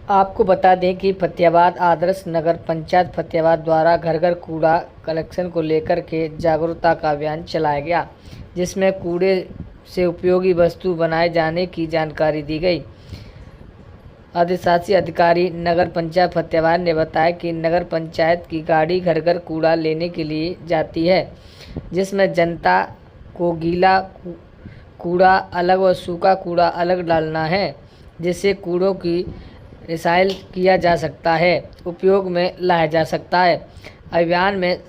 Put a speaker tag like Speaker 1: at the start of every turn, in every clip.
Speaker 1: आपको बता दें कि फतेहाबाद आदर्श नगर पंचायत फतेहाबाद द्वारा घर घर कूड़ा कलेक्शन को लेकर के जागरूकता का अभियान चलाया गया, जिसमें कूड़े से उपयोगी वस्तु बनाए जाने की जानकारी दी गई। अधिशासी अधिकारी नगर पंचायत फतेहाबाद ने बताया कि नगर पंचायत की गाड़ी घर घर कूड़ा लेने के लिए जाती है, जिसमें जनता को गीला कूड़ा अलग और सूखा कूड़ा अलग डालना है, जिससे कूड़ों की रिसाइल किया जा सकता है, उपयोग में लाया जा सकता है। अभियान में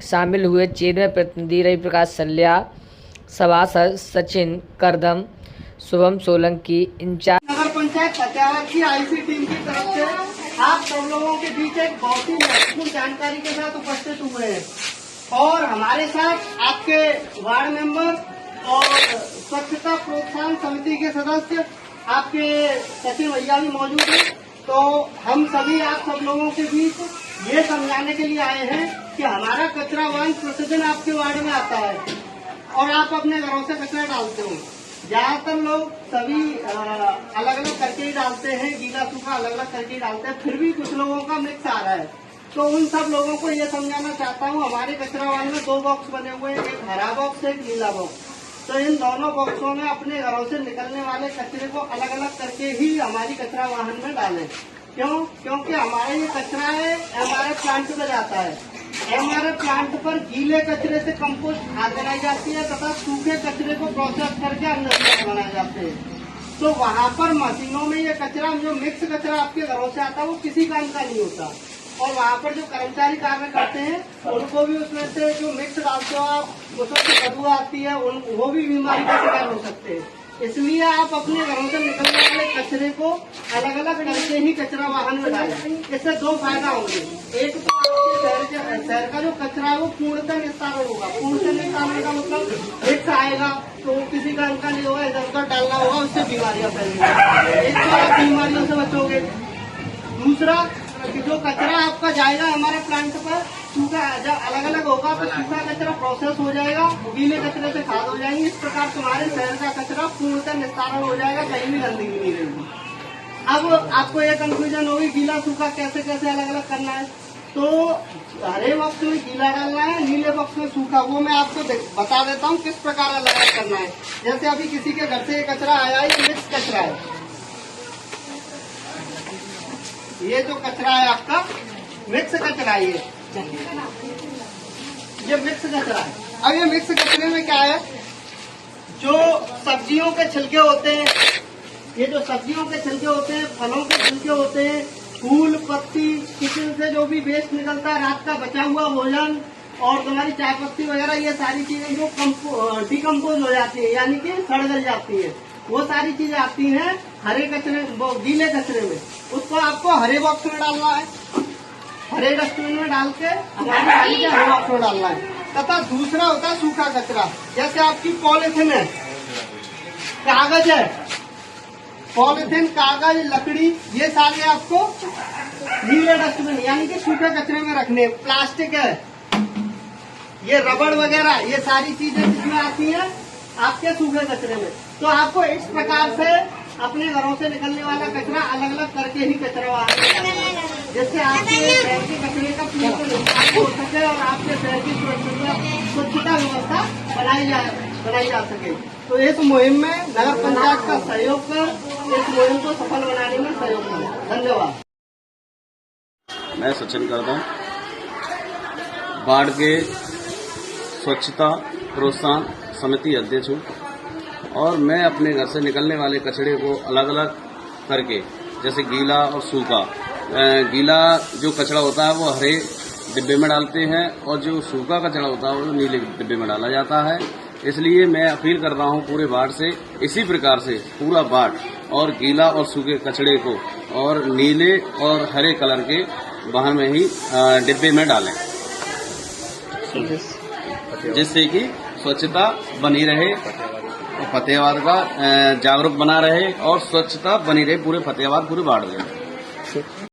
Speaker 1: शामिल हुए चेयरमैन प्रतिनिधि रवि प्रकाश सल्या, सभासद सचिन करदम, शुभम सोलंकी, इंचार्ज
Speaker 2: नगर पंचायत फतेहाबाद की आईसी टीम की तरफ से आप सब लोगों के बीच एक बहुत ही महत्वपूर्ण जानकारी के साथ उपस्थित हुए हैं और हमारे साथ आपके वार्ड मेंबर और स्वच्छता प्रोत्साहन समिति के सदस्य आपके सचिन भैया भी मौजूद हैं। तो हम सभी आप सब लोगों के बीच ये समझाने के लिए आए हैं कि हमारा कचरा वाहन प्रतिदिन आपके वार्ड में आता है और आप अपने घरों से कचरा डालते हो। ज्यादातर लोग सभी अलग अलग करके ही डालते हैं, गीला सूखा अलग अलग करके ही डालते हैं, फिर भी कुछ लोगों का मिक्स आ रहा है। तो उन सब लोगों को ये समझाना चाहता हूँ, हमारे कचरा वाहन में 2 बॉक्स बने हुए हैं, एक हरा बॉक्स है, एक नीला बॉक्स। तो इन दोनों बॉक्सों में अपने घरों से निकलने वाले कचरे को अलग अलग करके ही हमारी कचरा वाहन में डालें। क्यों? क्योंकि हमारा ये कचरा है हमारे प्लांट में जाता है। हमारे प्लांट पर गीले कचरे से कंपोस्ट खाद बनाई जाती है तथा सूखे कचरे को प्रोसेस करके अन्न बनाए जाते हैं। तो वहाँ पर मशीनों में ये कचरा जो मिक्स कचरा आपके घरों से आता है वो किसी काम का नहीं होता और वहाँ पर जो कर्मचारी कार्य करते हैं उनको भी उसमें से जो मिक्स डालते हो आप उसमें से बदबू आती है, वो भी बीमारी का शिकार हो सकते हैं। इसलिए आप अपने घरों से निकलने वाले कचरे को अलग अलग करके ही कचरा वाहन में डालें। इससे 2 फायदा होंगे। एक तो शहर का जो कचरा है वो पूर्णतः निस्तारण होगा। पूर्णतः निस्तारण का मतलब मिक्स आएगा तो किसी का अंका नहीं होगा, इधर उधर डालना होगा, उससे बीमारियां फैलेंगी। एक तो आप बीमारियों से बचोगे। दूसरा कि जो कचरा आपका जाएगा हमारे प्लांट पर सूखा जब अलग अलग होगा तो सूखा कचरा प्रोसेस हो जाएगा, गीले कचरे से खाद हो जाएंगे। इस प्रकार तुम्हारे शहर का कचरा पूर्णतः निस्तारण हो जाएगा, कहीं भी गंदगी नहीं रहेगी। अब आपको ये कंक्लूजन होगी गीला सूखा कैसे कैसे अलग अलग करना है। तो हरे बॉक्स में गीला डालना है, नीले बॉक्स में सूखा। वो मैं आपको बता देता हूँ किस प्रकार अलग अलग करना है। जैसे अभी किसी के घर से ये कचरा आया है, ये मिक्स कचरा है। ये जो कचरा है आपका मिक्स कचरा है, ये मिक्स कचरा है। अब ये मिक्स कचरे में क्या है, जो सब्जियों के छिलके होते हैं, ये जो सब्जियों के छिलके होते हैं, फलों के छिलके होते हैं, फूल पत्ती, किचन से जो भी वेस्ट निकलता है, रात का बचा हुआ भोजन और तुम्हारी चाय पत्ती वगैरह, ये सारी चीजें जो डिकम्पोज हो जाती है यानी कि सड़ गल जाती है, वो सारी चीजें आती हैं हरे कचरे गीले कचरे में। उसको आपको हरे बॉक्स में डालना है, हरे डस्टबिन में डाल के हमारी गाड़ी के हरे बॉक्स में डालना है। तथा दूसरा होता है सूखा कचरा। जैसे आपकी पॉलिथीन है, कागज है, पॉलिथीन कागज लकड़ी, ये सारे आपको नीले डस्टबिन यानी कि सूखे कचरे में रखने। प्लास्टिक है, ये रबड़ वगैरह, ये सारी चीजें जिसमें आती हैं आपके सूखे कचरे में। तो आपको इस प्रकार से अपने घरों से निकलने वाला कचरा अलग अलग करके ही कचरा वाहन में डालना है, जिससे आपके शहर के कचरे का पूर्ण निस्तारण हो सके और आपके शहर की स्वच्छता व्यवस्था बनाई जा सके। तो इस मुहिम में नगर पंचायत का सहयोग कर इस मुहिम को सफल बनाने में सहयोग करें। धन्यवाद।
Speaker 3: मैं सचिन करदम, वार्ड के स्वच्छता प्रोत्साहन समिति अध्यक्ष हूँ और मैं अपने घर से निकलने वाले कचरे को अलग अलग करके, जैसे गीला और सूखा, गीला जो कचरा होता है वो हरे डिब्बे में डालते हैं और जो सूखा कचरा होता है वो नीले डिब्बे में डाला जाता है। इसलिए मैं अपील कर रहा हूँ पूरे वार्ड से, इसी प्रकार से पूरा वार्ड और गीला और सूखे कचरे को और नीले और हरे कलर के वाहन में ही डिब्बे में डालें, जिससे कि स्वच्छता बनी रहे, फतेहाबाद का जागरूक बना रहे और स्वच्छता बनी रहे पूरे फतेहाबाद पूरे वार्ड में।